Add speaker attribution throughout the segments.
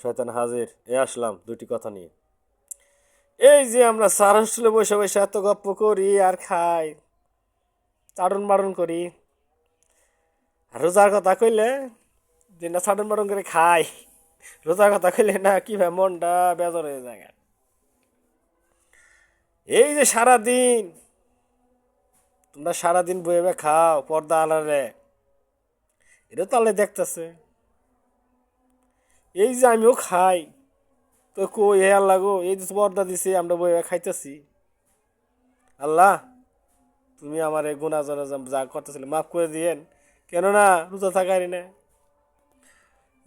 Speaker 1: শয়তান হাজির আসলাম দুটি কথা নিয়ে। এই যে আমরা স্যার হোস্টেলে বসে বসে এত গপ্প করি আর খাই, চাটন বাটন করি, আর রোজার কথা কইলে যে না চাটন বাটন করে খাই, রোজার কথা কইলে না কি ভাই মনটা বেজার হয়ে যায়। এই যে সারাদিন তোমরা সারাদিন বয়ে খাও পর্দা আলারে, এটা তো আল্লাহ দেখতেছে। এই যে আমিও খাই, তো কই হে আল্লাহ গো, এই যে পর্দা দিছে আমরা বয়ে খাইতেছি, আল্লাহ তুমি আমার এই গুণা যা করতেছিলে মাফ করে দিয়েন, কেননা রোজা থাকারি না,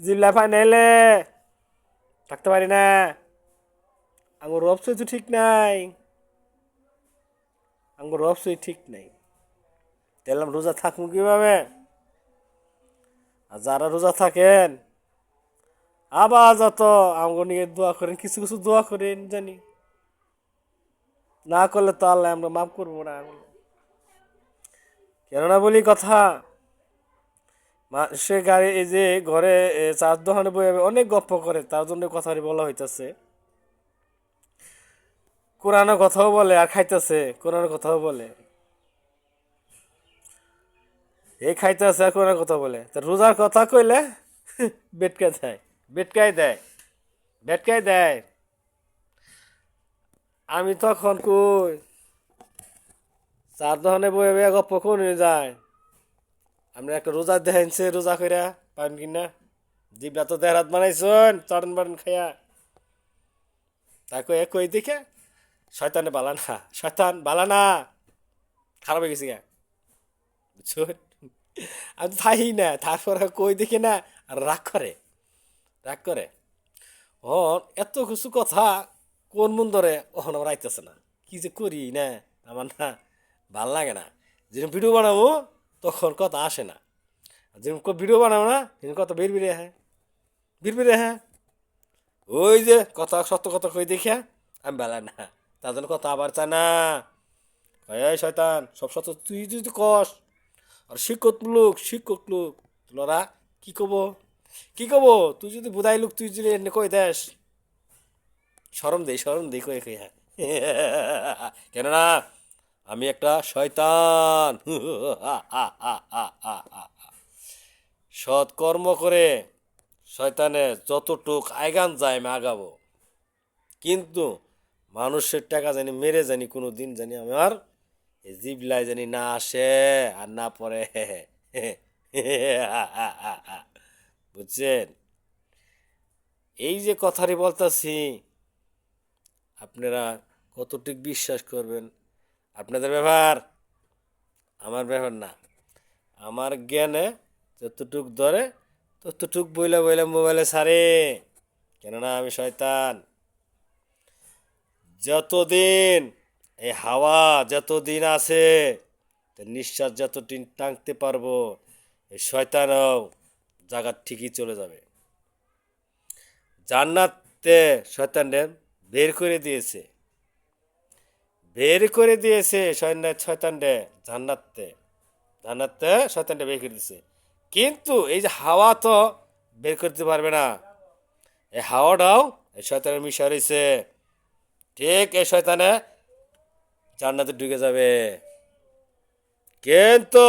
Speaker 1: জিল্লা পাই নাইলে থাকতে পারি না, আমার রবসই তো ঠিক নাই, আমার রবসই ঠিক নাই, তাহলে রোজা থাকবো কিভাবে? আর যারা রোজা থাকেন আবার যত আমাকে নিয়ে দোয়া করেন, কিছু কিছু দোয়া করেন জানি, না করলে তো আল্লাহ আমরা মাফ করবো না। কেননা বলি কথা, সে গাড়ি এই যে ঘরে চার দোকানে বই অনেক গপ্প করে, তার জন্য কথাটি বলা হইতেছে। কোরআনের কথাও বলে আর খাইতেছে, কোরআনের কথাও বলে, এই খাইতেছে আর কোরআনের কথা বলে। তা রোজার কথা কইলে বেটকাই দেয়, বেটকাই দেয়, বেটকাই দেয়। আমি তখন কই চার দোকানে বই গপ্প কোন যায়, আমরা একটা রোজা দেখাইছে, রোজা কইরা পান কিনা জিবরা তো দেড় হাত বানাইছেন চাটন বাটন খাইয়া, তাকে কই দেখে শয়তানে বালানা, শয়তান বালানা খারাপ হয়ে গেছি গা, বুঝছেন? আমি তো থাই না, তারপরে কই দেখি না আর রাগ করে, রাগ করে। ও এত কিছু কথা কোন মন ধরে ওখানে আমার আইতেছে না, কি যে করি না আমার না ভাল লাগে না। যেরকম ভিডিও বানাবো তখন কথা আসে না, যেরকম ভিডিও বানাবো না সেরকম কথা বের বেরিয়ে হ্যাঁ, বের বেরিয়ে হ্যাঁ, ওই যে কথা সত্য কথা কই দেখে আমি বেলা না, তার জন্য কথা আবার চায় না। এই শয়তান সব সত্য তুই যদি কস, আর শিক্ষক লোক তোরা কি কব, কি কব, তুই যদি বুধাই লোক তুই যদি এনে কই দেস, শরম দেই কই কই হ্যাঁ কেননা আমি একটা শয়তান সৎ কর্ম করে শয়তানে যতটুক আগান যায় আমি আগাবো, কিন্তু মানুষের টাকা জানি মেরে জানি কোনো দিন জানি আমার এই জিবলাই জানি না আসে আর না পড়ে বুঝছেন? এই যে কথাটি বলতেছি আপনারা কতটুক বিশ্বাস করবেন আপনাদের ব্যাপার, আমার ব্যাপার না। আমার জ্ঞানে যতটুক ধরে ততটুক বইলা বইলা মোবাইলে ছাড়ে, কেননা আমি শয়তান। যতদিন এই হাওয়া যতদিন আছে, নিঃশ্বাস যতদিন টানতে পারবো, এই শয়তানও জায়গা ঠিকই চলে যাবে। জান্নাতে শয়তানদের বের করে দিয়েছে, বের করে দিয়েছে শয়তানরে জান্নাতে, জান্নাতে শয়তানটা বের করে দিয়েছে। কিন্তু এই যে হাওয়া তো বের করতে পারবে না, এই হাওয়াটাও এই শয়তানের মিশা রয়েছে, ঠিক এই শয়তানে জান্নাতে ঢুকে যাবে। কিন্তু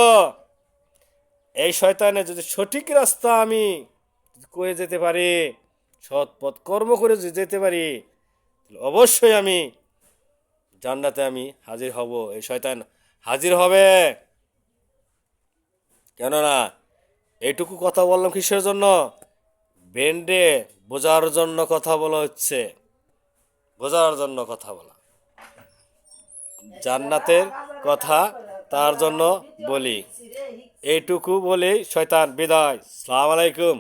Speaker 1: এই শয়তানে যদি সঠিক রাস্তা আমি করে যেতে পারি, সৎ পথ কর্ম করে যদি যেতে পারি, অবশ্যই আমি জান্নাতে আমি হাজির হব, এই শয়তান হাজির হবে। কেননা এইটুকু কথা বললাম কিসের জন্য? ব্রেন্ডে বোঝার জন্য কথা বলা হচ্ছে, বোঝার জন্য কথা বলা, জান্নাতের কথা তার জন্য বলি। এইটুকু বলি শয়তান বিদায়, সালাম আলাইকুম।